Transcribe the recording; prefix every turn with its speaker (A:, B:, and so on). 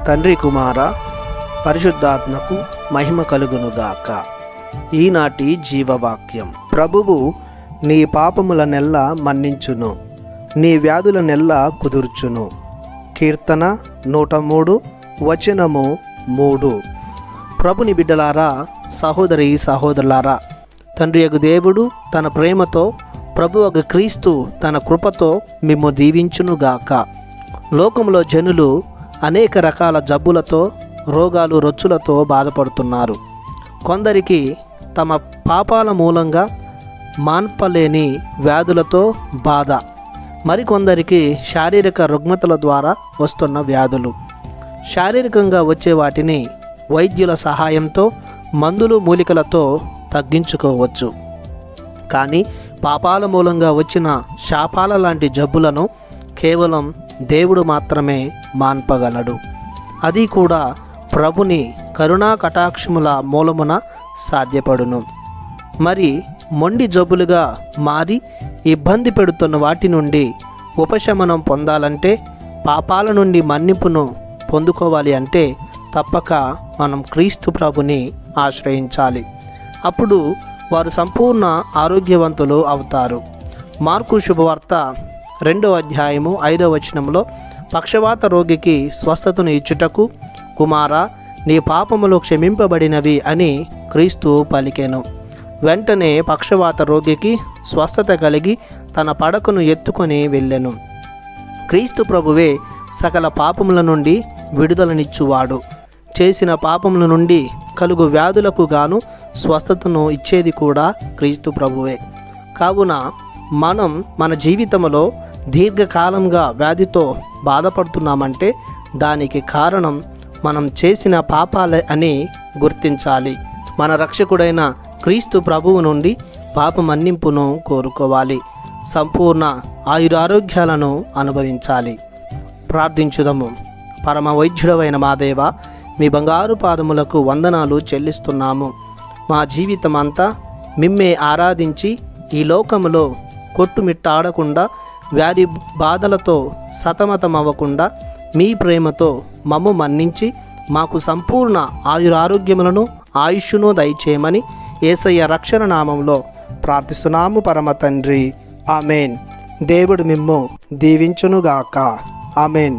A: తండ్రి కుమార పరిశుద్ధాత్మకు మహిమ కలుగునుగాక. ఈనాటి జీవవాక్యం. ప్రభువు నీ పాపములనెల్ల మన్నించును, నీ వ్యాధులనెల్ల కుదుర్చును. కీర్తన 103 వచనము 3. ప్రభుని బిడ్డలారా, సహోదరి సహోదరులారా, తండ్రియగు దేవుడు తన ప్రేమతో, ప్రభువగు క్రీస్తు తన కృపతో మిమ్ము దీవించునుగాక. లోకంలో జనులు అనేక రకాల జబ్బులతో, రోగాలు రొచ్చులతో బాధపడుతున్నారు. కొందరికి తమ పాపాల మూలంగా మాన్పలేని వ్యాధులతో బాధ, మరికొందరికి శారీరక రుగ్మతల ద్వారా వస్తున్న వ్యాధులు. శారీరకంగా వచ్చే వాటిని వైద్యుల సహాయంతో, మందులు మూలికలతో తగ్గించుకోవచ్చు. కానీ పాపాల మూలంగా వచ్చిన శాపాల లాంటి జబ్బులను కేవలం దేవుడు మాత్రమే మాన్పగలడు. అది కూడా ప్రభుని కరుణా కటాక్షముల మూలమున సాధ్యపడును. మరి మొండి జబ్బులుగా మారి ఇబ్బంది పెడుతున్న వాటి నుండి ఉపశమనం పొందాలంటే, పాపాల నుండి మన్నిపును పొందుకోవాలి అంటే తప్పక మనం క్రీస్తు ప్రభుని ఆశ్రయించాలి. అప్పుడు వారు సంపూర్ణ ఆరోగ్యవంతులు అవుతారు. మార్కు శుభవార్త 2వ అధ్యాయము 5వ వచనంలో, పక్షవాత రోగికి స్వస్థతను ఇచ్చుటకు, కుమారా నీ పాపములు క్షమింపబడినవి అని క్రీస్తు పలికెను. వెంటనే పక్షవాత రోగికి స్వస్థత కలిగి తన పడకను ఎత్తుకొని వెళ్ళెను. క్రీస్తు ప్రభువే సకల పాపముల నుండి విడుదలనిచ్చువాడు. చేసిన పాపముల నుండి కలుగు వ్యాధులకు గాను స్వస్థతను ఇచ్చేది కూడా క్రీస్తు ప్రభువే. కావున మనం మన జీవితంలో దీర్ఘకాలంగా వ్యాధితో బాధపడుతున్నామంటే దానికి కారణం మనం చేసిన పాపాలే అని గుర్తించాలి. మన రక్షకుడైన క్రీస్తు ప్రభువు నుండి పాప మన్నింపును కోరుకోవాలి. సంపూర్ణ ఆయురారోగ్యాలను అనుభవించాలి. ప్రార్థించుదము. పరమ వైద్యుడవైన మా దేవా, మీ బంగారు పాదములకు వందనాలు చెల్లిస్తున్నాము. మా జీవితం అంతా మిమ్మే ఆరాధించి ఈ లోకములో కొట్టుమిట్టాడకుండా, వ్యాధి బాధలతో సతమతమవ్వకుండా మీ ప్రేమతో మమ్ము మన్నించి మాకు సంపూర్ణ ఆయురారోగ్యములను, ఆయుష్ను దయచేయమని యేసయ్య రక్షణ నామంలో ప్రార్థిస్తున్నాము పరమ తండ్రి. ఆమెన్. దేవుడు మిమ్ము దీవించునుగాక. ఆమెన్.